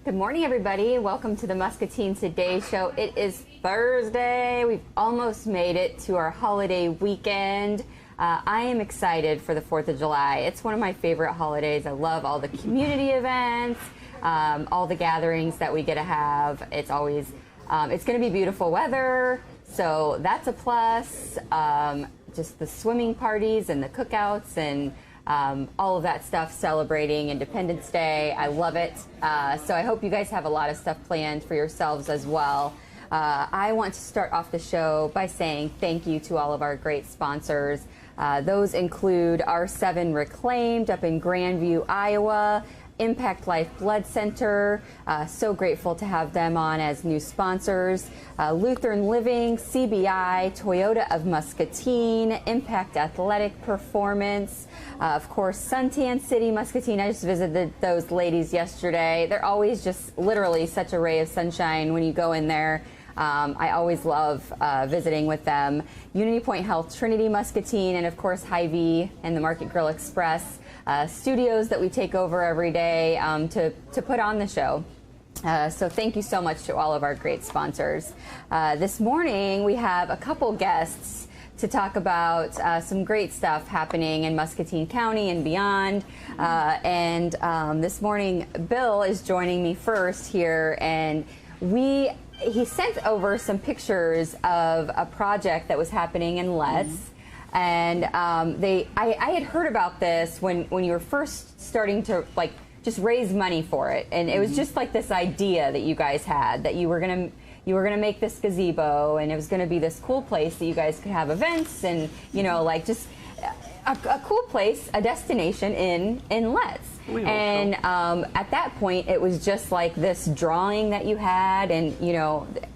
Good morning, everybody. Welcome to the Muscatine Today Show. It is Thursday. We've almost made it to our holiday weekend. I am excited for the 4th of July. It's one of my favorite holidays. I love all the community events, all the gatherings that we get to have. It's always, it's going to be beautiful weather, so that's a plus. Just the swimming parties and the cookouts and all of that stuff celebrating Independence Day. I love it. So I hope you guys have a lot of stuff planned for yourselves as well. I want to start off the show by saying thank you to all of our great sponsors. Those include R7 Reclaimed up in Grandview, Iowa, Impact Life Blood Center, so grateful to have them on as new sponsors. Lutheran Living, CBI, Toyota of Muscatine, Impact Athletic Performance, of course, Suntan City, Muscatine. I just visited those ladies yesterday. They're always just literally such a ray of sunshine when you go in there. I always love visiting with them. Unity Point Health, Trinity Muscatine, and of course Hy-Vee and the Market Grill Express studios that we take over every day to put on the show. So thank you so much to all of our great sponsors. This morning we have a couple guests to talk about some great stuff happening in Muscatine County and beyond. This morning Bill is joining me first here, and he sent over some pictures of a project that was happening in Letts. And I had heard about this when you were first starting to just raise money for it, and it was just like this idea that you guys had that you were gonna make this gazebo, and it was gonna be this cool place that you guys could have events and just a cool place, a destination in Letts. And at that point, it was just like this drawing that you had, and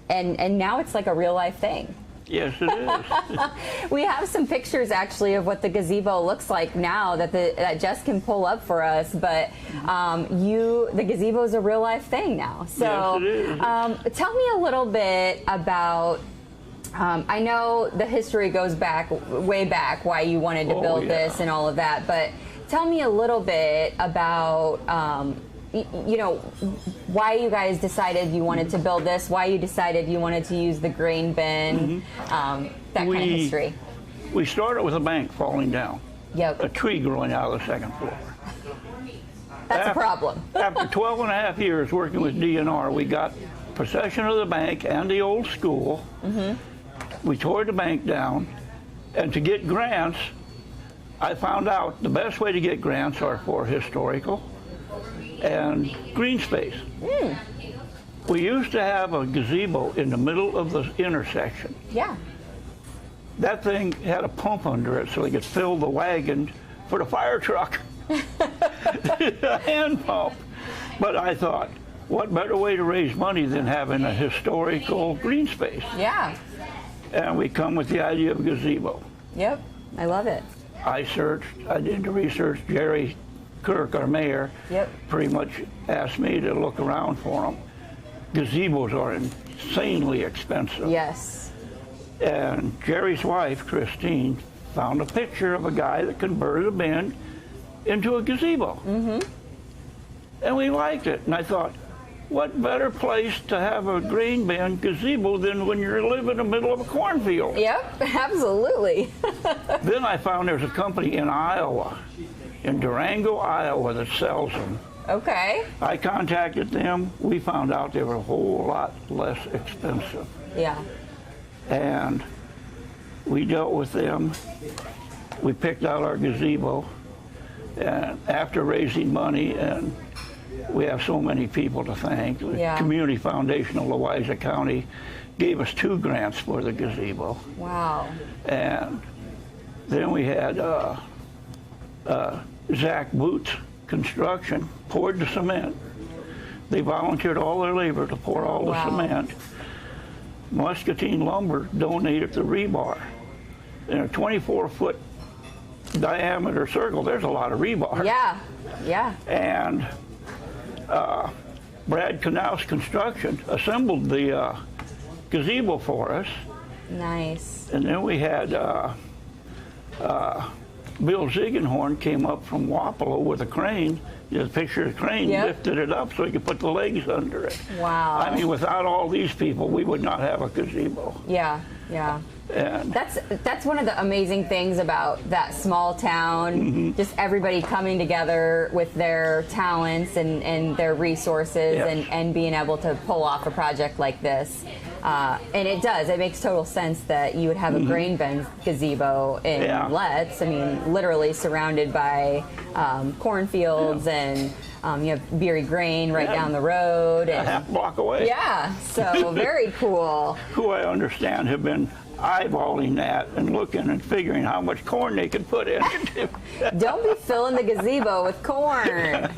and now it's like a real life thing. Yes, it is. We have some pictures actually of what the gazebo looks like now that Jess can pull up for us. But the gazebo is a real life thing now. So yes, it is. Tell me a little bit about. I know the history goes way back, why you wanted to build this and all of that. But tell me a little bit about. Why you guys decided you wanted to build this, why you decided you wanted to use the grain bin, that kind of history. We started with a bank falling down. Yep. A tree growing out of the second floor. That's a problem. After 12 and a half years working with DNR, we got possession of the bank and the old school. We tore the bank down, and to get grants, I found out the best way to get grants are for historical and green space. We used to have a gazebo in the middle of the intersection. Yeah. That thing had a pump under it so they could fill the wagon for the fire truck. A hand pump. But I thought, what better way to raise money than having a historical green space? Yeah. And we come with the idea of a gazebo. Yep, I love it. I did the research. Jerry Kirk, our mayor, pretty much asked me to look around for them. Gazebos are insanely expensive. Yes. And Jerry's wife, Christine, found a picture of a guy that converted a bin into a gazebo. And we liked it. And I thought, what better place to have a grain bin gazebo than when you live in the middle of a cornfield? Yep, absolutely. Then I found there's a company in Iowa, in Durango, Iowa, that sells them. Okay. I contacted them. We found out they were a whole lot less expensive. Yeah. And we dealt with them. We picked out our gazebo. And after raising money, and we have so many people to thank, the Community Foundation of Louisa County gave us 2 grants for the gazebo. Wow. And then we had Zach Boots Construction poured the cement. They volunteered all their labor to pour all the cement. Muscatine Lumber donated the rebar. In a 24-foot diameter circle, there's a lot of rebar. Yeah, yeah. And Brad Knaus Construction assembled the gazebo for us. Nice. And then we had Bill Ziegenhorn came up from Wapello with a crane. Just picture the crane, lifted it up so he could put the legs under it. Wow. I mean, without all these people, we would not have a gazebo. Yeah, yeah. And that's one of the amazing things about that small town, just everybody coming together with their talents and their resources and being able to pull off a project like this. And it makes total sense that you would have a grain bin gazebo in Letts. I mean, literally surrounded by cornfields and you have Beery Grain right down the road. And, a half block away. Yeah, so very cool. Who I understand have been eyeballing that and looking and figuring how much corn they could put in. Don't be filling the gazebo with corn.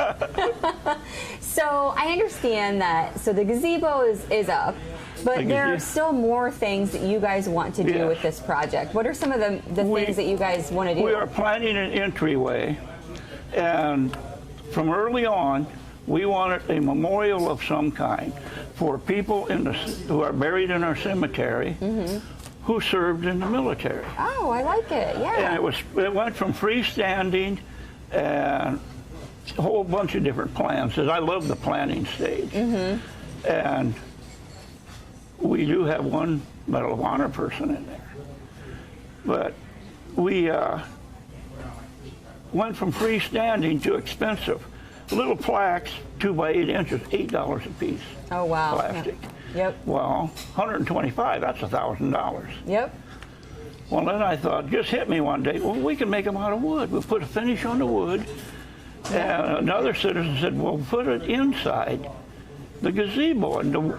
So I understand that. So the gazebo is up, but there are still more things that you guys want to do with this project. What are some of the things that you guys want to do? We are planning an entryway, and from early on, we wanted a memorial of some kind for people who are buried in our cemetery. Who served in the military. Oh, I like it, yeah. And it went from freestanding and a whole bunch of different plans, because I love the planning stage. And we do have one Medal of Honor person in there. But we went from freestanding to expensive. Little plaques, 2 by 8 inches, $8 a piece. Oh, wow. Plastic. Yep. Well, $125, that's $1,000. Yep. Well, then I thought, just hit me one day, well, we can make them out of wood. We'll put a finish on the wood. And another citizen said, well, put it inside the gazebo. And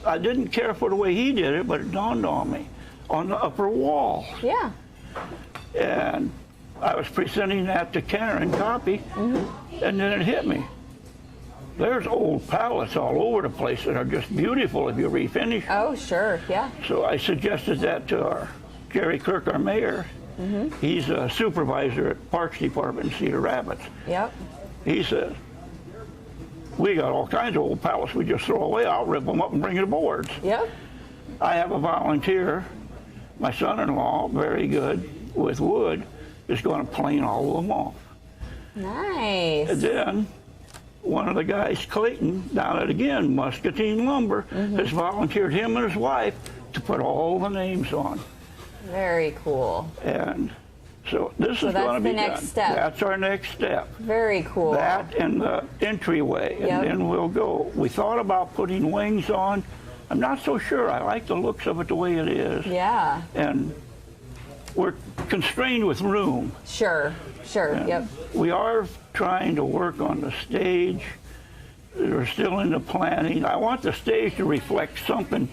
I didn't care for the way he did it, but it dawned on me, on the upper wall. Yeah. And I was presenting that to Karen, copy, and then it hit me. There's old pallets all over the place that are just beautiful if you refinish. Oh, sure, yeah. So I suggested that to our Jerry Kirk, our mayor. He's a supervisor at Parks Department in Cedar Rapids. Yep. He said, we got all kinds of old pallets we just throw away. I'll rip them up and bring you the boards. Yep. I have a volunteer, my son-in-law, very good with wood, is going to plane all of them off. Nice. And then one of the guys, Clayton, down at, again, Muscatine Lumber, has volunteered him and his wife to put all the names on. Very cool. And so this is going to be the next step. That's our next step. Very cool. That and the entryway, and then we'll go. We thought about putting wings on. I'm not so sure. I like the looks of it the way it is. Yeah. And we're constrained with room. Sure, sure, And yep. we are trying to work on the stage. We're still in the planning. I want the stage to reflect something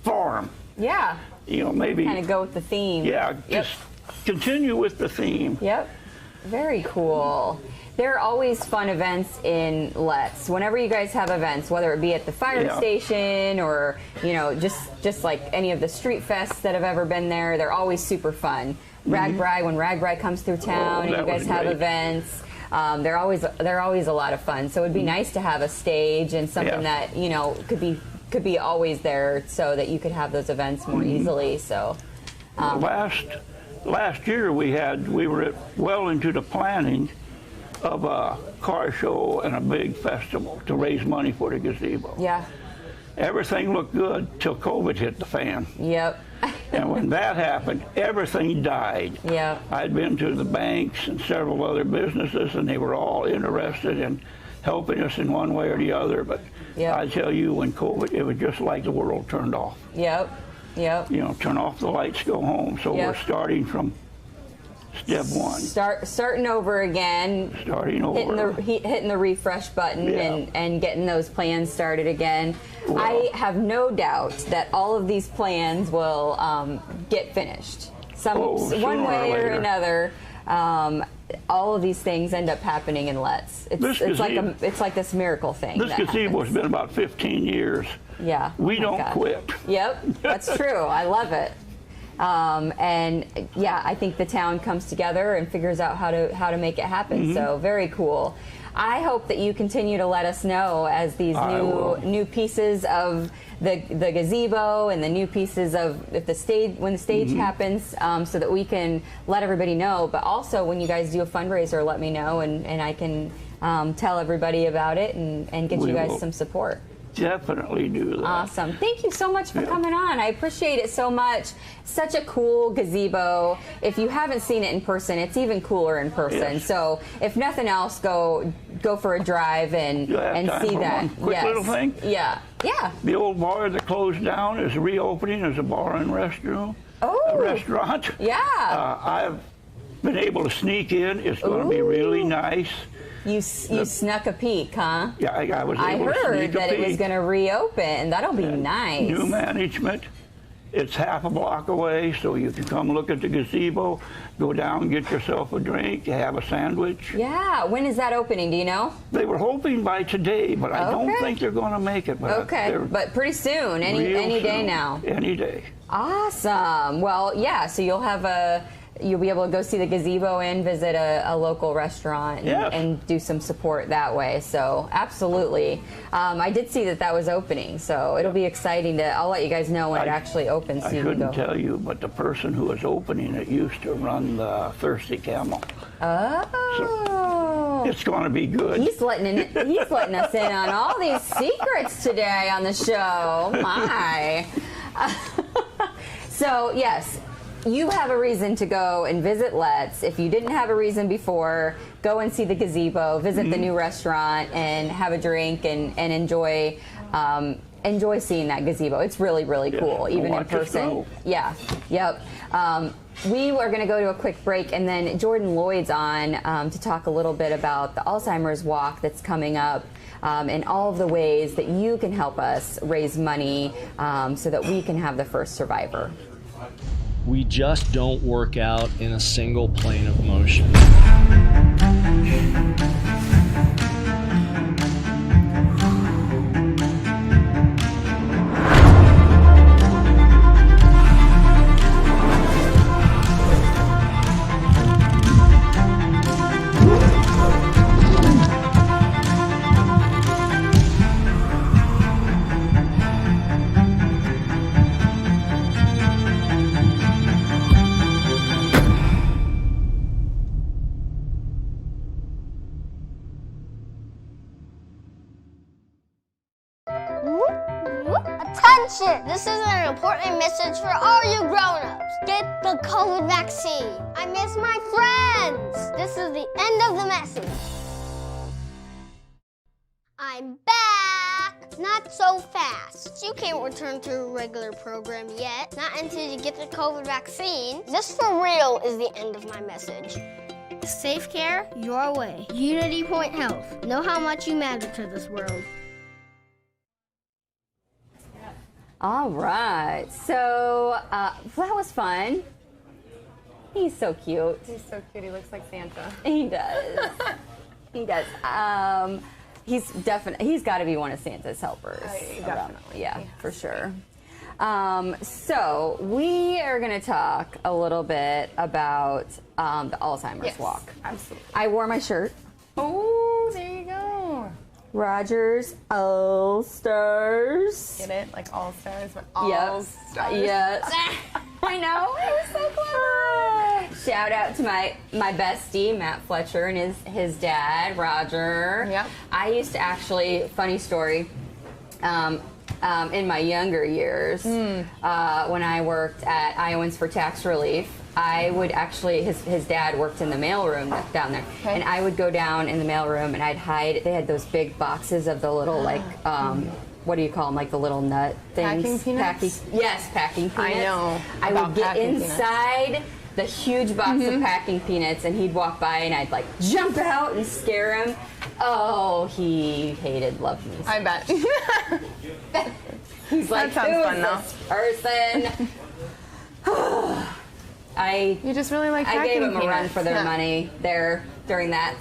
farm. Yeah. You know, maybe. Kind of go with the theme. Yeah, just continue with the theme. Yep. Very cool. There are always fun events in Letts. Whenever you guys have events, whether it be at the fire station or, you know, just like any of the street fests that have ever been there, they're always super fun. RAGBRAI, when RAGBRAI comes through town and you guys have events, they're always a lot of fun. So it would be nice to have a stage and something that, you know, could be always there so that you could have those events more easily. So last year we were well into the planning of a car show and a big festival to raise money for the gazebo. Yeah. Everything looked good till COVID hit the fan. Yep. And when that happened, everything died. Yeah. I'd been to the banks and several other businesses, and they were all interested in helping us in one way or the other. But I tell you, when COVID, it was just like the world turned off. Yep. Yep. You know, turn off the lights, go home. So we're starting from step one. Starting over again. Starting over. Hitting the refresh button and getting those plans started again. Well, I have no doubt that all of these plans will get finished. One way or another. All of these things end up happening in Letts. It's like this miracle thing. This gazebo has been about 15 years. Yeah. We don't quit. Yep, that's true. I love it. And yeah, I think the town comes together and figures out how to make it happen. So very cool. I hope that you continue to let us know as these new pieces of the gazebo and the new pieces of when the stage happens, so that we can let everybody know. But also, when you guys do a fundraiser, let me know, and I can tell everybody about it and get you guys some support. Definitely do that. Awesome. Thank you so much for coming on. I appreciate it so much. Such a cool gazebo. If you haven't seen it in person, it's even cooler in person. Yes. So if nothing else, go for a drive and see that. One quick little thing? Yeah. Yeah. The old bar that closed down is reopening as a bar and restroom. Oh. A restaurant. Yeah. I've been able to sneak in. It's going to be really nice. You snuck a peek, huh? Yeah, I was able to sneak a peek. I heard that it was going to reopen. That'll be nice. New management. It's half a block away, so you can come look at the gazebo, go down, get yourself a drink, have a sandwich. Yeah. When is that opening? Do you know? They were hoping by today, but I don't think they're going to make it. But but pretty soon. Any day now. Any day. Awesome. Well, yeah. So you'll be able to go see the gazebo and visit a local restaurant and do some support that way. So absolutely. I did see that was opening, so it'll be exciting I'll let you guys know when it actually opens. I couldn't tell you, but the person who was opening it used to run the Thirsty Camel. Oh. So it's going to be good. He's letting us in on all these secrets today on the show. My. So, yes. You have a reason to go and visit Let's. If you didn't have a reason before, go and see the gazebo, visit the new restaurant, and have a drink and enjoy seeing that gazebo. It's really, really cool, even in person. Yeah. Yep. We are going to go to a quick break, and then Jordan Lloyd's on to talk a little bit about the Alzheimer's walk that's coming up. And all of the ways that you can help us raise money so that we can have the first survivor. We just don't work out in a single plane of motion. Attention! This is an important message for all you grown-ups. Get the COVID vaccine. I miss my friends. This is the end of the message. I'm back. Not so fast. You can't return to a regular program yet. Not until you get the COVID vaccine. This for real is the end of my message. Safe care, your way. Unity Point Health. Know how much you matter to this world. All right, so that was fun. He's so cute. He's so cute. He looks like Santa. He does. He does. He's got to be one of Santa's helpers. Definitely. Yeah, for sure. So we are going to talk a little bit about the Alzheimer's walk. Absolutely. I wore my shirt. Oh, there you go. Rogers All-Stars. Get it? Like All Stars, but All Stars. Yes. I know. It was so clever. Shout out to my bestie, Matt Fletcher, and his dad, Roger. Yep. I used to actually, funny story, in my younger years, when I worked at Iowans for Tax Relief, I would actually, his dad worked in the mailroom down there, and I would go down in the mailroom and I'd hide, they had those big boxes of the little, like, what do you call them, like the little nut things? Packing peanuts? Packing peanuts. I know. I would get inside the huge box of packing peanuts, and he'd walk by and I'd like jump out and scare him. Oh, he loved me. I bet. He's like, that sounds fun, this person? You just really like packing I gave them a run peanuts. for their money there during that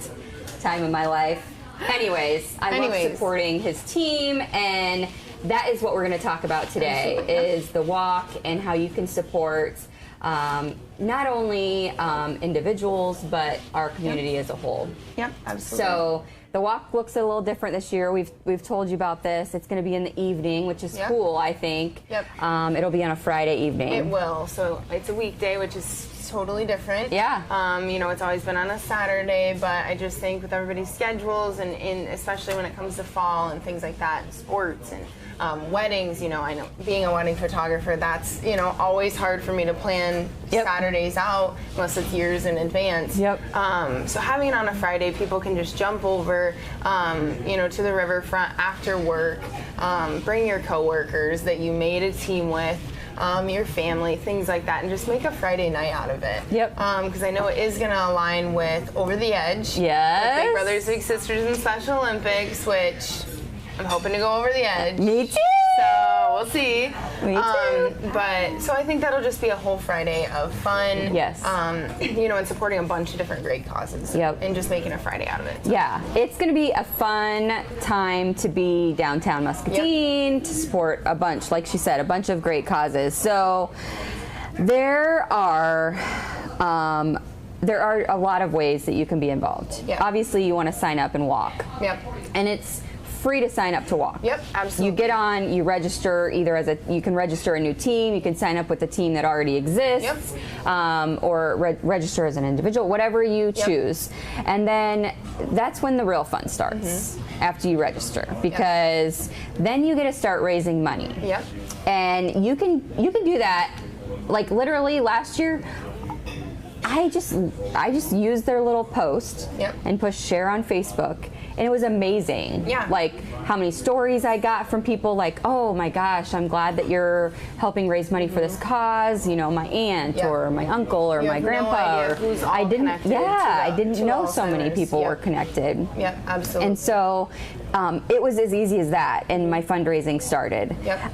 time of my life. Anyways, I love supporting his team, and that is what we're going to talk about today. Is the walk and how you can support not only individuals, but our community as a whole. Yep, absolutely. So the walk looks a little different this year. We've told you about this. It's going to be in the evening, which is cool, I think. Yep. It'll be on a Friday evening. It will. So it's a weekday, which is totally different. Yeah. You know, it's always been on a Saturday, but I just think with everybody's schedules and especially when it comes to fall and things like that, and sports and weddings, you know, I know being a wedding photographer, that's, you know, always hard for me to plan Saturdays out unless it's years in advance. Yep. So having it on a Friday, people can just jump over, you know, to the riverfront after work, bring your coworkers that you made a team with, your family, things like that, and just make a Friday night out of it. Yep. Because I know it is going to align with Over the Edge. Yes. With Big Brothers Big Sisters in Special Olympics, which I'm hoping to go over the edge. Me too. So we'll see. Me too. But so I think that'll just be a whole Friday of fun. Yes. You know, and supporting a bunch of different great causes. Yep. And just making a Friday out of it. Yeah, it's going to be a fun time to be downtown Muscatine, to support a bunch, like she said, a bunch of great causes. So there are a lot of ways that you can be involved. Yep. Obviously, you want to sign up and walk. Yep. And it's free to sign up to walk. Yep, absolutely. You get on, you register either you can register a new team, you can sign up with the team that already exists, or register as an individual, whatever you choose. And then that's when the real fun starts, after you register, because then you get to start raising money. Yep. And you can do that, like literally last year, I just used their little post and pushed share on Facebook, and it was amazing. Yeah. Like how many stories I got from people like, oh my gosh, I'm glad that you're helping raise money for this cause. You know, my aunt or my uncle or You my have no grandpa. idea who's all I didn't. connected I didn't know so many Alzheimer's. people were connected. Yep, absolutely. And so it was as easy as that, and my fundraising started. Yep.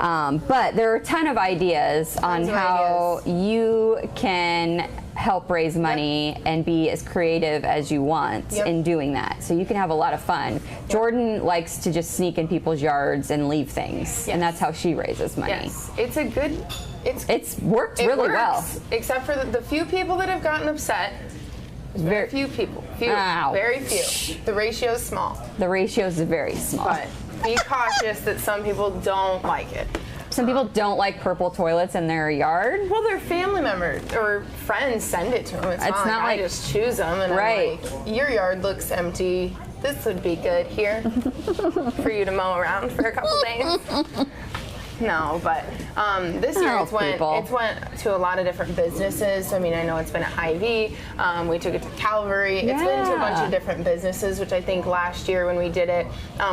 But there are a ton of ideas on how you can help raise money and be as creative as you want in doing that. So you can have a lot of fun. Jordan likes to just sneak in people's yards and leave things, and that's how she raises money. Yes, it's a good. It's worked It really works, well. except for the few people that have gotten upset. Very few people. Very few. The ratio is small. The ratio is very small. But be cautious that some people don't like it. Some people don't like purple toilets in their yard. Well, their family members or friends send it to them. It's not like I just choose them and I'm like, your yard looks empty. This would be good here for you to mow around for a couple days. No, but this year it's went to a lot of different businesses. I mean, I know it's been at Hy-Vee. We took it to Calvary. It's been to a bunch of different businesses, which I think last year when we did it,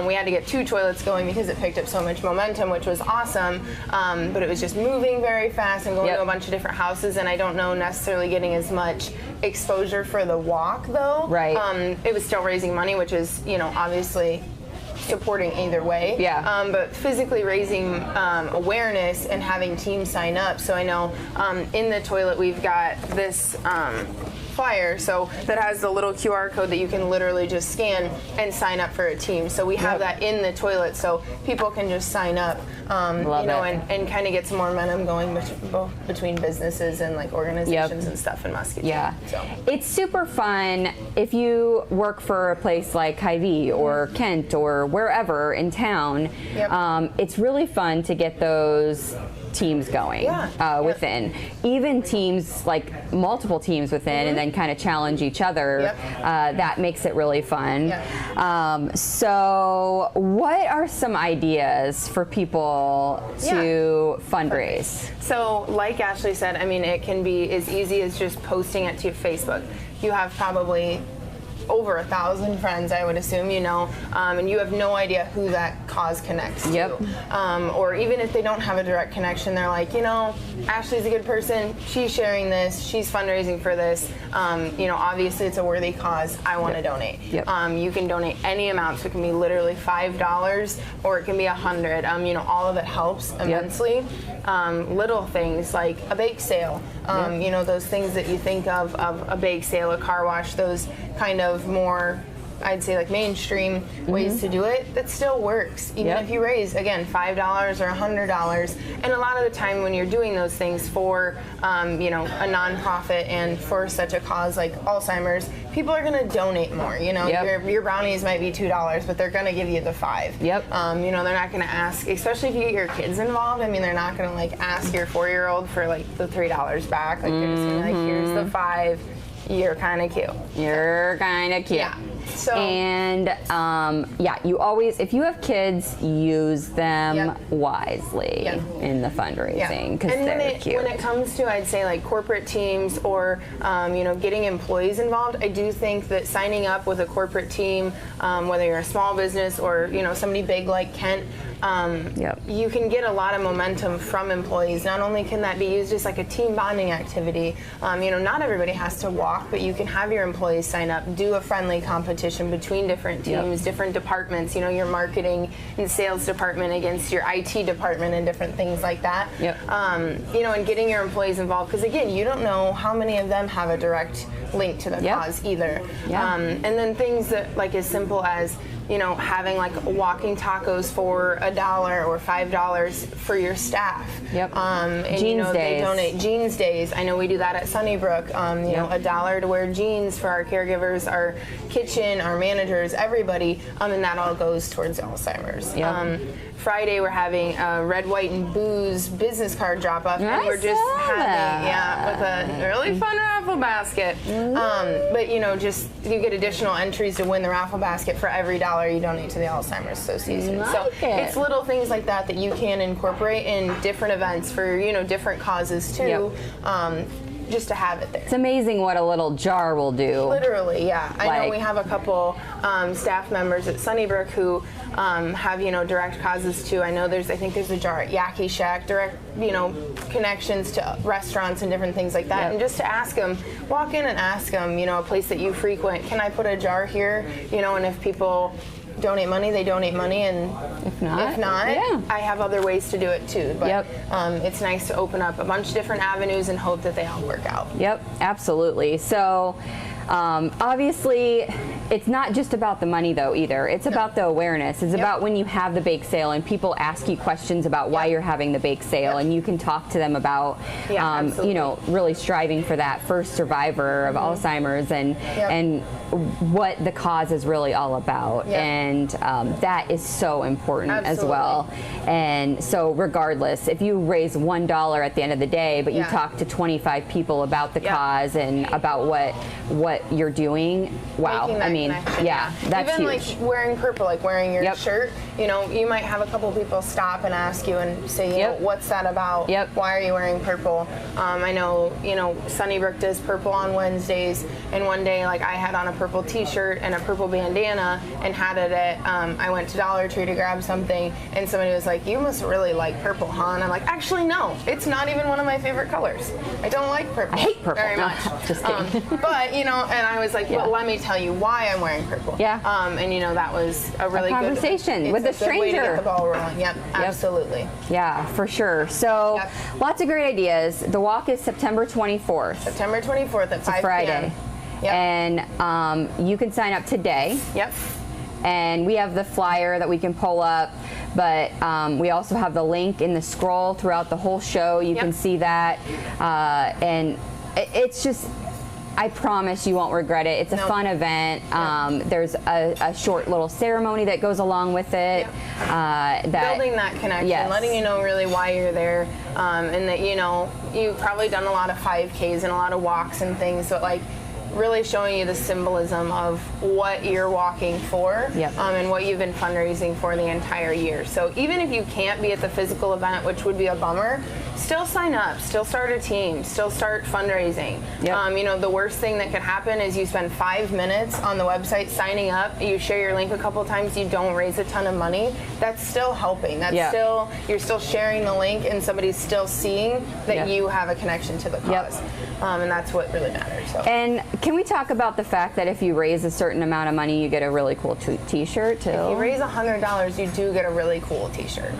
we had to get 2 toilets going because it picked up so much momentum, which was awesome. But it was just moving very fast and going to a bunch of different houses, and I don't know necessarily getting as much exposure for the walk, though. Right. It was still raising money, which is, you know, obviously supporting either way. Yeah. But physically raising awareness and having teams sign up. So I know in the toilet we've got this flyer that has the little QR code that you can literally just scan and sign up for a team. So we have that in the toilet so people can just sign up, and kind of get some more momentum going between businesses and like organizations and stuff in Muscatine. Yeah. So it's super fun if you work for a place like Hy-Vee or Kent or wherever in town. It's really fun to get those teams going within. Even teams, like multiple teams within, and then kind of challenge each other. That makes it really fun. So what are some ideas for people to fundraise? So like Ashley said, I mean, it can be as easy as just posting it to Facebook. You have probably over 1,000 friends, I would assume, you know, and you have no idea who that cause connects to. Or even if they don't have a direct connection, they're like, you know, Ashley's a good person, she's sharing this, she's fundraising for this, you know, obviously it's a worthy cause, I want to donate. You can donate any amount, so it can be literally $5 or it can be $100. You know, all of it helps immensely. Little things like a bake sale, you know, those things that you think of a bake sale, a car wash, those kind of more I'd say like mainstream ways to do it, that still works. Even if you raise, again, $5 or $100. And a lot of the time when you're doing those things for, you know, a nonprofit and for such a cause like Alzheimer's, people are going to donate more. You know, your brownies might be $2, but they're going to give you the $5. You know, they're not going to ask, especially if you get your kids involved. I mean, they're not going to like ask your 4-year-old for like the $3 back. Like they're just going to be like, here's the $5. You're kind of cute. You're kind of cute. Yeah. So, and yeah, you always, if you have kids, use them wisely in the fundraising because they're cute. When it comes to, I'd say, like corporate teams or you know, getting employees involved, I do think that signing up with a corporate team, whether you're a small business or, you know, somebody big like Kent, you can get a lot of momentum from employees. Not only can that be used as like a team bonding activity, you know, not everybody has to walk, but you can have your employees sign up, do a friendly competition between different teams, different departments, you know, your marketing and sales department against your IT department and different things like that. You know, and getting your employees involved, because again, you don't know how many of them have a direct link to the cause either. And then things that like as simple as, you know, having like walking tacos for $1 or $5 for your staff. And jeans you know, days. they donate jeans days. I know we do that at Sunnybrook. You know, $1 to wear jeans for our caregivers, our kitchen, our managers, everybody, and that all goes towards Alzheimer's. Friday we're having a red, white, and booze business card drop off, and we're just having with a really fun raffle basket. But you know, just you get additional entries to win the raffle basket for every $1 you donate to the Alzheimer's Association. So it's little things like that that you can incorporate in different events for, you know, different causes too. Just to have it there. It's amazing what a little jar will do. Literally, yeah. I know we have a couple staff members at Sunnybrook who have, you know, direct causes too. I know I think there's a jar at Yaki Shack, direct, you know, connections to restaurants and different things like that. And just to ask them, walk in and ask them, you know, a place that you frequent, can I put a jar here? You know, and if people donate money, they donate money, and if not, I have other ways to do it too. But it's nice to open up a bunch of different avenues and hope that they all work out. Absolutely. So obviously, it's not just about the money though either. It's about the awareness. It's about when you have the bake sale and people ask you questions about why you're having the bake sale, and you can talk to them about, you know, really striving for that first survivor of Alzheimer's and what the cause is really all about. And that is so important as well. And so regardless, if you raise $1 at the end of the day, but you talk to 25 people about the cause and about what you're doing, I mean, that's even huge. Like wearing purple, like wearing your shirt, you know, you might have a couple people stop and ask you and say, you know, what's that about? Why are you wearing purple? I know, you know, Sunnybrook does purple on Wednesdays, and one day, like, I had on a purple t-shirt and a purple bandana and had it at, I went to Dollar Tree to grab something, and somebody was like, you must really like purple, huh? And I'm like, actually, no, it's not even one of my favorite colors. I don't like purple. I hate purple. Very much. Just kidding. But, you know, and I was like, well, let me tell you why I'm wearing purple. And, you know, that was a really good conversation with a stranger. Way to get the ball rolling. Absolutely. Yeah, for sure. So lots of great ideas. The walk is September 24th. September 24th at 5 p.m. Friday. And you can sign up today. And we have the flyer that we can pull up, but we also have the link in the scroll throughout the whole show. You can see that. And it's just, I promise you won't regret it. It's a fun event. There's a short little ceremony that goes along with it. Building that connection, letting you know really why you're there, and that, you know, you've probably done a lot of 5Ks and a lot of walks and things, but like really showing you the symbolism of what you're walking for and what you've been fundraising for the entire year. So even if you can't be at the physical event, which would be a bummer, still sign up, still start a team, still start fundraising. You know, the worst thing that could happen is you spend 5 minutes on the website signing up, you share your link a couple times, you don't raise a ton of money. That's still helping. That's still, you're still sharing the link and somebody's still seeing that you have a connection to the cause. And that's what really matters. So. And can we talk about the fact that if you raise a certain amount of money, you get a really cool t-shirt too? If you raise $100, you do get a really cool t-shirt.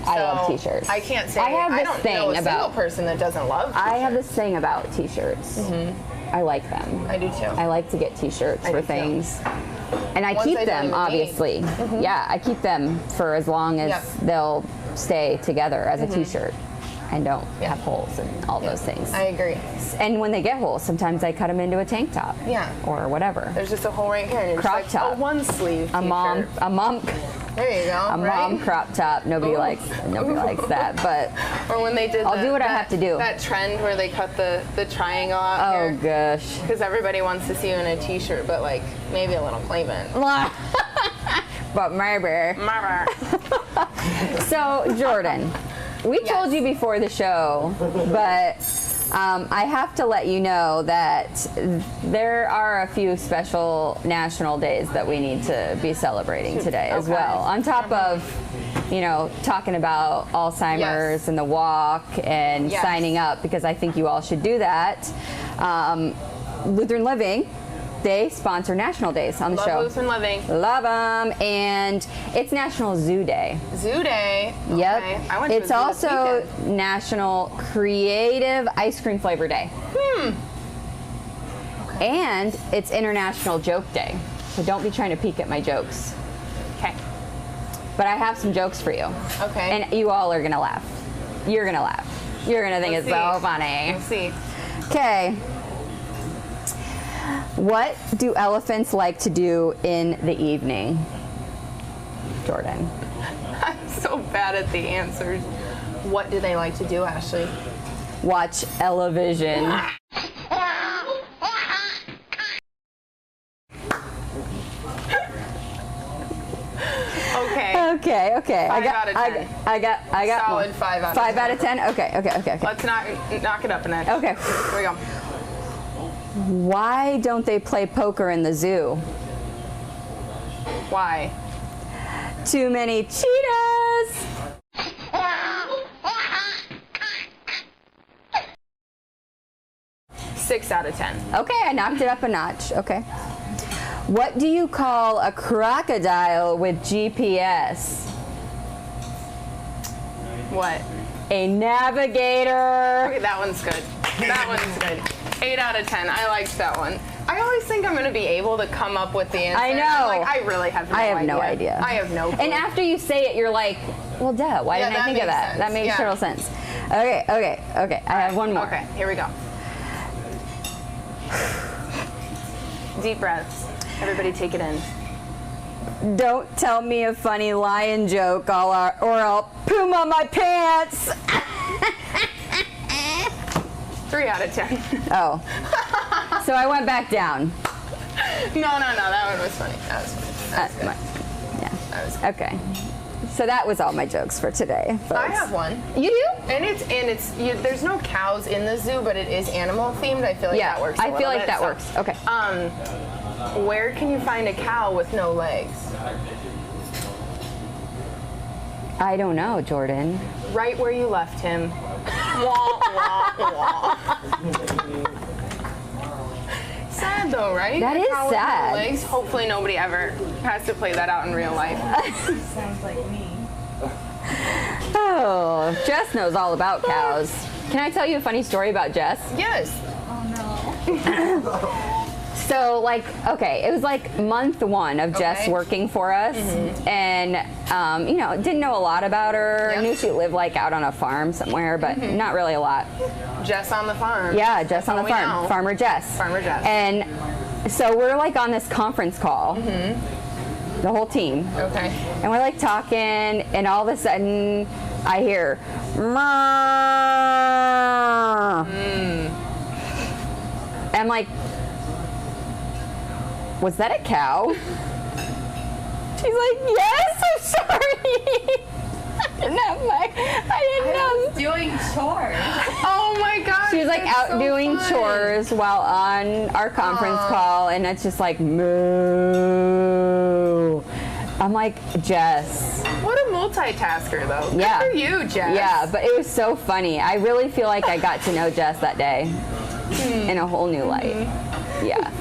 I love t-shirts. I can't say I have this don't thing know a about single person that doesn't love t-shirts. I have this thing about t-shirts. I like them. I do too. I like to get t-shirts for things. And I Ones keep I don't them, even obviously. need. Yeah, I keep them for as long as they'll stay together as a t-shirt and don't have holes and all those things. I agree. And when they get holes, sometimes I cut them into a tank top. Yeah. Or whatever. There's just a hole right here, and you're Crop just like, top. oh, one sleeve. A mom. There you go. A mom crop top. Nobody likes that, but Or when they did I'll do what I have to do. That trend where they cut the triangle out oh here. gosh. Because everybody wants to see you in a t-shirt, but like maybe a little claimant. But maybe. Maybe. So Jordan, we told you before the show, but I have to let you know that there are a few special national days that we need to be celebrating today as well. On top of, you know, talking about Alzheimer's and the walk and signing up, because I think you all should do that. Lutheran Living, they sponsor national days on the show. Love Lutheran Living. Love them. And it's National Zoo Day. Zoo Day. Yep. Okay. I went to It's a zoo also this weekend. National Creative Ice Cream Flavor Day. And it's International Joke Day. So don't be trying to peek at my jokes. Okay. But I have some jokes for you. Okay. And you all are going to laugh. You're going to laugh. You're going to think Let's it's so see. funny. Let's see. Okay. What do elephants like to do in the evening? Jordan. I'm so bad at the answers. What do they like to do, Ashley? Watch television. Okay. Okay. Five out of 10. I got Solid one. 5 out of 10. 5 out of 10? Okay. Let's knock it up a notch. Okay. Here we go. Why don't they play poker in the zoo? Why? Too many cheetahs. Six out of 10. Okay, I knocked it up a notch. Okay. What do you call a crocodile with GPS? What? A navigator. Okay, that one's good. That one's good. 8 out of 10. I liked that one. I always think I'm going to be able to come up with the answer. I know. I'm like, I really have no idea. I have no idea. I have no clue. And after you say it, you're like, well, duh, why didn't I think of makes that? sense. That makes Yeah. total sense. Okay. I have one more. Okay, here we go. Deep breaths. Everybody take it in. Don't tell me a funny lion joke, or I'll poom on my pants. 3 out of 10. Oh. So I went back down. No. That one was funny. That was funny. That was good. Yeah. That was good. Okay. So that was all my jokes for today, folks. I have one. You do? And there's no cows in the zoo, but it is animal themed. I feel like that works. I feel like that works. Okay. Where can you find a cow with no legs? I don't know, Jordan. Right where you left him. Wah, wah, wah. Sad though, right? That A is cow with no sad. legs. Hopefully nobody ever has to play that out in real life. Sounds like me. Oh, Jess knows all about cows. Can I tell you a funny story about Jess? Yes. Oh no. So, it was month 1 of Jess working for us, and didn't know a lot about her. Yep. Knew she lived out on a farm somewhere, but not really a lot. Jess on the farm. Yeah, Jess on the all we farm, know. Farmer Jess. Farmer Jess. And so we're on this conference call, the whole team. Okay. And we're talking, and all of a sudden I hear, "Meow." And I'm like, was that a cow? She's like, yes, I'm sorry. I didn't know. Doing chores. Oh my gosh. She was that's out so doing fun. chores while on our conference call, and it's just moo. I'm like, Jess. What a multitasker though. Yeah. Good for you, Jess. Yeah, but it was so funny. I really feel like I got to know Jess that day in a whole new light. Yeah.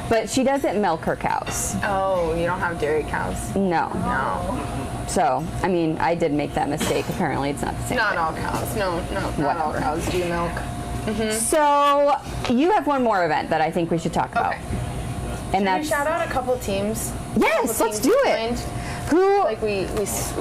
But she doesn't milk her cows. Oh, you don't have dairy cows? No. No. So, I mean, I did make that mistake. Apparently, it's not the same Not thing. all cows. No, not all Whatever. cows do milk. So you have one more event that I think we should talk about. Okay. And Should we shout out a couple teams? Yes, let's do it. Who? Like we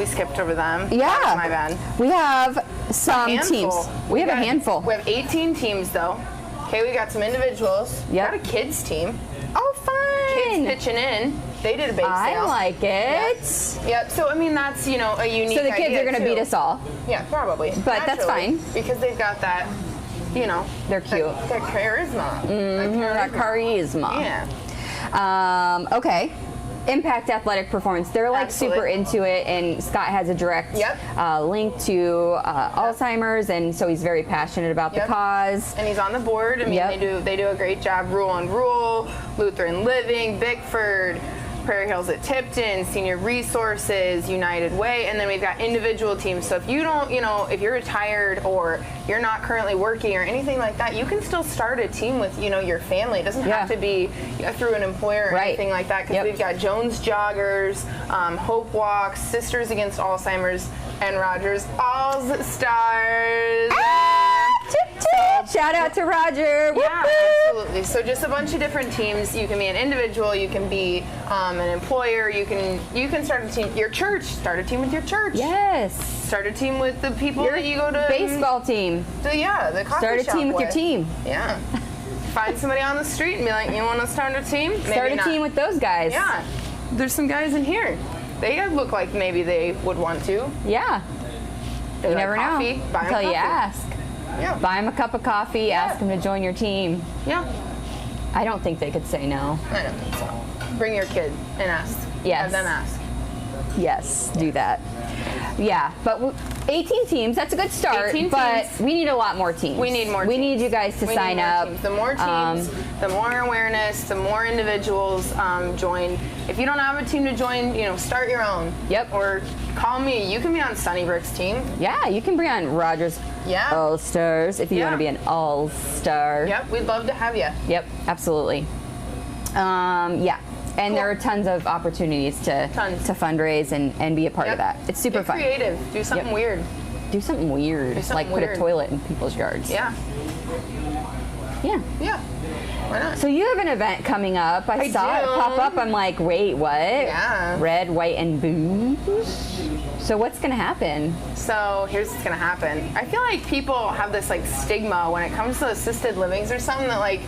skipped over them. Yeah. That was my bad. We have some teams. We have a handful. We have 18 teams though. Okay, we got some individuals. Yep. We got a kids team. Oh, fun! Kids pitching in. They did a bake sale. I like it. Yep. So I mean that's a unique. So the kids idea are going to too. beat us all. Yeah, probably. But that's Naturally, fine. because they've got that. They're cute. That charisma. That charisma. Yeah. Okay. Impact Athletic Performance. They're like Absolutely. super into it, and Scott has a direct link to Alzheimer's, and so he's very passionate about the cause. And he's on the board. I mean, they do a great job. Rule on Rule, Lutheran Living, Bickford, Prairie Hills at Tipton, Senior Resources, United Way, and then we've got individual teams. So if you don't, if you're retired or you're not currently working or anything like that, you can still start a team with, your family. It doesn't have to be through an employer or anything like that, because we've got Jones Joggers, Hope Walks, Sisters Against Alzheimer's, and Rogers All Stars. Shout out to Roger. Yeah, absolutely. So just a bunch of different teams. You can be an individual. You can be an employer. You can start a team. Your church. Start a team with your church. Yes. Start a team with the people that you go to. Baseball team. The coffee Start a shop team with your team. Yeah. Find somebody on the street and be like, you want to start a team? Maybe Start a not. team with those guys. Yeah. There's some guys in here. They look like maybe they would want to. Yeah. They You like never coffee, know buy 'em until you coffee. ask. Yeah. Buy them a cup of coffee, ask them to join your team. Yeah. I don't think they could say no. I don't think so. Bring your kid and ask. Yes. Have them ask. Yes, do that. Yeah, but 18 teams, that's a good start, 18 but teams. we need a lot more teams. We need more We teams. need you guys to We sign need more up. teams. The more teams, the more awareness, the more individuals join. If you don't have a team to join, start your own. Yep. Or call me. You can be on Sunnybrook's team. Yeah, you can bring on Rogers Yeah. All-Stars if you want to be an All-Star. Yep, we'd love to have you. Yep, absolutely. Yeah. And there are tons of opportunities to fundraise and be a part of that. It's super Get fun. creative. Do something weird. Do something weird. Do something like put weird. a toilet in people's yards. Yeah. Yeah. Yeah. Why not? So you have an event coming up. I saw do. it pop up. I'm like, wait, what? Yeah. Red, white, and booze. So what's gonna happen? So here's what's gonna happen. I feel like people have this stigma when it comes to assisted livings or something that like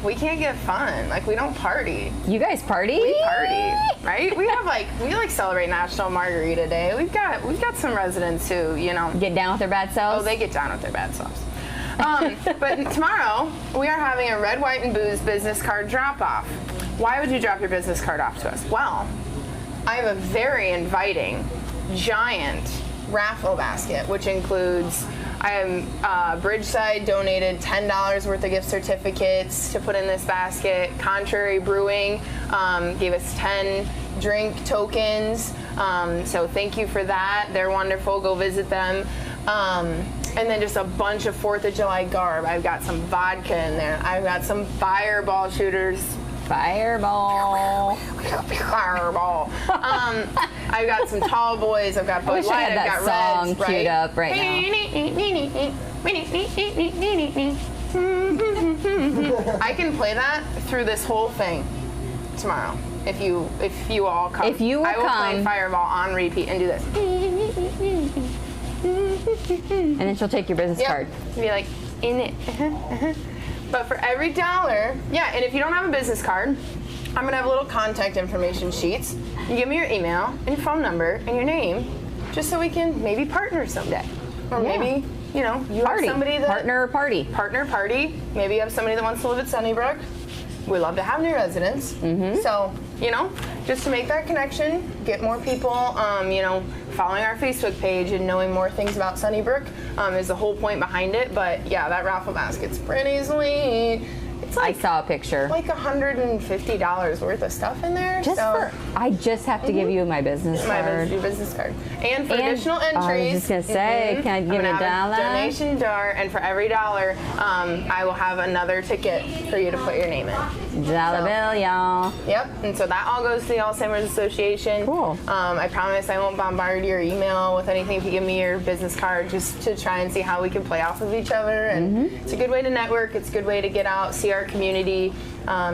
we can't get fun. Like we don't party. You guys party? We party, right? We have we celebrate National Margarita Day. We've got some residents who Get down with their bad selves? Oh, they get down with their bad selves. But tomorrow we are having a red, white, and booze business card drop off. Why would you drop your business card off to us? Well, I have a very inviting, giant raffle basket, which includes Bridgeside donated $10 worth of gift certificates to put in this basket. Contrary Brewing gave us 10 drink tokens. So thank you for that. They're wonderful. Go visit them. And then just a bunch of 4th of July garb. I've got some vodka in there. I've got some fireball shooters. Fireball. Fireball. I've got some tall boys. I've got Bud wish I Light. had I've that got song Reds, queued up right I can play that through this whole thing tomorrow. If you all come. If you will I will play come. Fireball on repeat and do this. And then she'll take your business card. Be like, in it. But for every $1, and if you don't have a business card, I'm gonna have little contact information sheets. You give me your email and your phone number and your name, just so we can maybe partner someday. Or maybe, you Party. have somebody that Partner or party. partner party. Maybe you have somebody that wants to live at Sunnybrook. We love to have new residents. So, just to make that connection, get more people, following our Facebook page and knowing more things about Sunnybrook is the whole point behind it. But yeah, that raffle basket's pretty sweet. It's I saw a picture. like $150 worth of stuff in there. I just have to give you my business card. Your business card. And for additional entries. I was just gonna say, can I give you I'm a gonna have dollar? donation jar, and for every $1, I will have another ticket for you to put your name in. Dollar bill, y'all. Yep, and so that all goes to the Alzheimer's Association. Cool. I promise I won't bombard your email with anything if you give me your business card, just to try and see how we can play off of each other. And it's a good way to network. It's a good way to get out, see our community,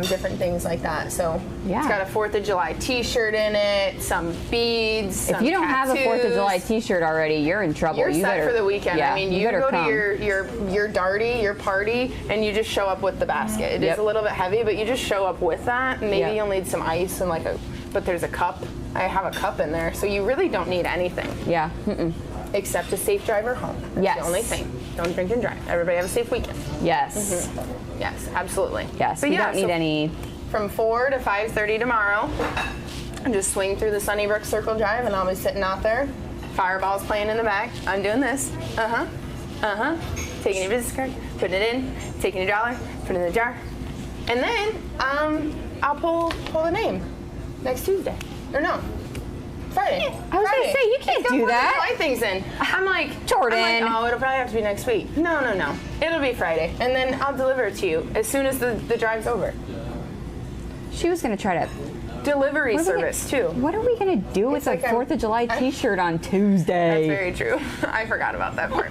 different things like that. So yeah. It's got a 4th of July t-shirt in it, some beads, If you don't have a 4th of July t-shirt already, you're in trouble. You're you set better, for the weekend. Yeah, I mean, you go to your darty, your party, and you just show up with the basket. It is a little bit heavy, but you just show up with that. Maybe you'll need some ice and but there's a cup. I have a cup in there, so you really don't need anything. Yeah. Except a safe driver home. That's the only thing. Don't drink and drive. Everybody have a safe weekend. Yes. Yes, absolutely. Yes. But you don't need any. From 4 to 5:30 tomorrow, and just swing through the Sunnybrook Circle Drive, and I'll be sitting out there. Fireball's playing in the back. I'm doing this. Taking your business card, putting it in, taking your dollar, putting it in the jar, and then I'll pull the name next Tuesday. Or no, Friday. I was gonna say you can't do that. Light things in. I'm like Jordan. I'm like, oh, it'll probably have to be next week. No. It'll be Friday, and then I'll deliver it to you as soon as the drive's over. She was gonna try to. Delivery service too. What are we gonna do with a 4th of July t-shirt on Tuesday? That's very true. I forgot about that part.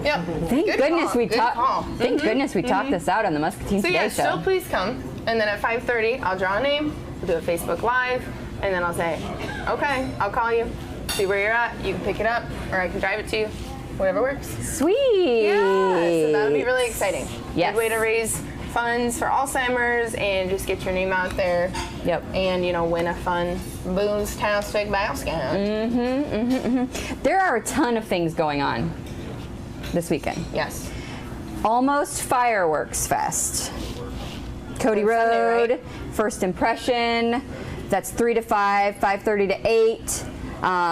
Yep. Thank goodness we talked. Thank Mm-hmm. goodness we talked this out on the Muscatine So Today yeah, Show. still please come. And then at 5:30, I'll draw a name. We'll do a Facebook Live, and then I'll say, okay, I'll call you, see where you're at. You can pick it up, or I can drive it to you. Whatever works. Sweet. Yeah. So that'll be really exciting. Yes. Good way to raise funds for Alzheimer's and just get your name out there. Yep. And win a fun booze-tastic basket. There are a ton of things going on this weekend. Yes. Almost Fireworks Fest. Cody On Sunday, Road, right? First Impression. That's 3 to 5, 5:30 to 8.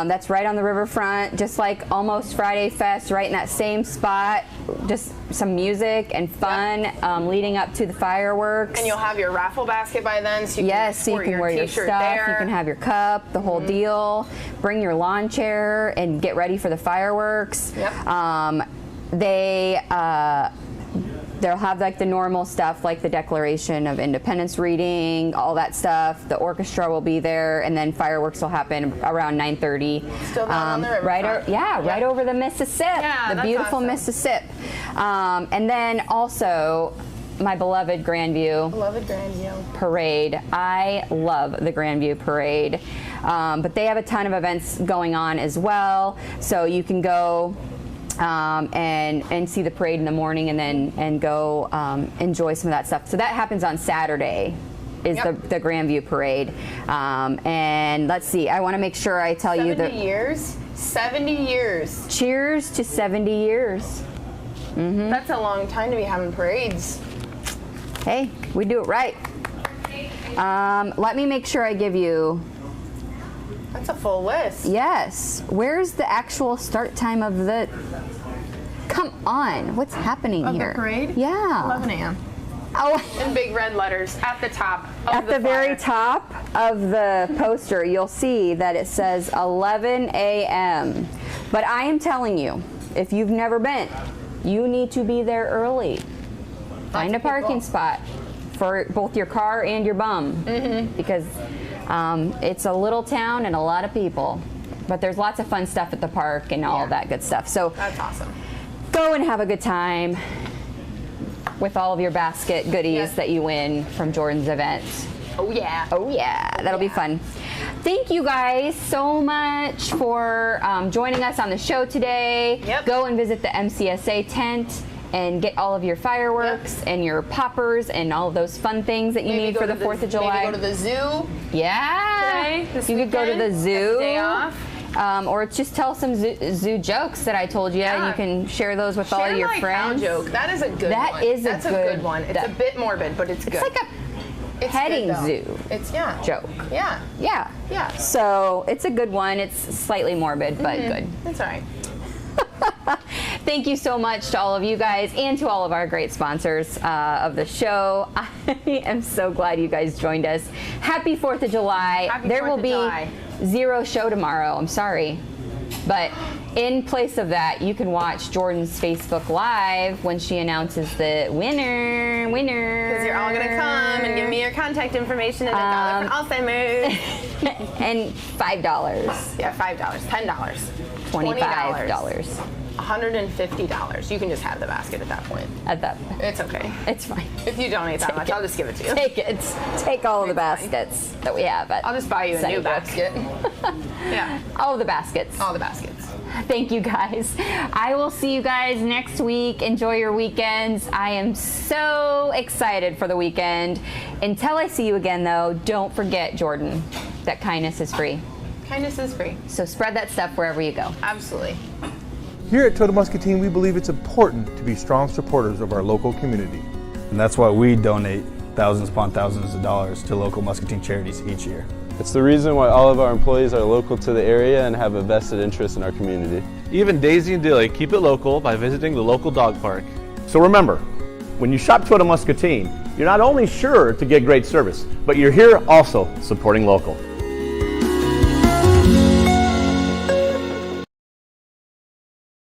That's right on the riverfront, just like Almost Friday Fest, right in that same spot. Just some music and fun leading up to the fireworks. And you'll have your raffle basket by then, so you can so you can wear your stuff, there. you can have your cup, the whole deal. Bring your lawn chair and get ready for the fireworks. Yep. They'll have like the normal stuff, like the Declaration of Independence reading, all that stuff. The orchestra will be there, and then fireworks will happen around 9:30. Still down on the riverfront. Right over the Mississippi, Yeah, the that's beautiful awesome. Mississippi. And then also my beloved Grandview Parade. I love the Grandview Parade, but they have a ton of events going on as well, so you can go and see the parade in the morning, and then go enjoy some of that stuff. So that happens on Saturday, is the Grandview Parade. And let's see, I want to make sure I tell you 70 years. Cheers to 70 years. That's a long time to be having parades. Hey, we do it right. Let me make sure I give you. That's a full list. Yes. Where's the actual start time of the? Come on, what's happening Of here? the parade? Yeah. 11 a.m. Oh. In big red letters at the top of At the very top of the poster, you'll see that it says 11 a.m. But I am telling you, if you've never been, you need to be there early. Find a parking spot for both your car and your bum, because it's a little town and a lot of people. But there's lots of fun stuff at the park and all of that good stuff. So that's awesome. Go and have a good time with all of your basket goodies that you win from Jordan's events. Oh yeah. Oh yeah, that'll be fun. Thank you guys so much for joining us on the show today. Go and visit the MCSA tent and get all of your fireworks and your poppers and all of those fun things that you need for the 4th of July. Maybe go to the zoo. Yeah. You could go to the zoo. Day off. Or just tell some zoo jokes that I told you, and you can share those with all your friends. Cow joke. That is a good one. That's a good one. It's a bit morbid, but it's good. It's like a petting zoo. It's joke. Yeah. So it's a good one. It's slightly morbid, but good. That's all right. Thank you so much to all of you guys and to all of our great sponsors of the show. I am so glad you guys joined us. Happy 4th of July. There will be 0 show tomorrow. I'm sorry. But In place of that, you can watch Jordan's Facebook Live when she announces the winner. Because you're all going to come and give me your contact information and $1 for Alzheimer's. And $5. Yeah, $5, $10, $25. $150. You can just have the basket at that point. At that, It's okay. it's fine. If you donate that much, I'll just give it to you. Take it. Take all of the baskets that we have. I'll just buy you a new basket. Yeah, All of the baskets. all the baskets. Thank you guys. I will see you guys next week. Enjoy your weekends. I am so excited for the weekend. Until I see you again, though, don't forget, Jordan, that kindness is free. Kindness is free. So spread that stuff wherever you go. Absolutely. Here at Total Muscatine, we believe it's important to be strong supporters of our local community. And that's why we donate thousands upon thousands of dollars to local Muscatine charities each year. It's the reason why all of our employees are local to the area and have a vested interest in our community. Even Daisy and Dilly keep it local by visiting the local dog park. So remember, when you shop Total Muscatine, you're not only sure to get great service, but you're here also supporting local.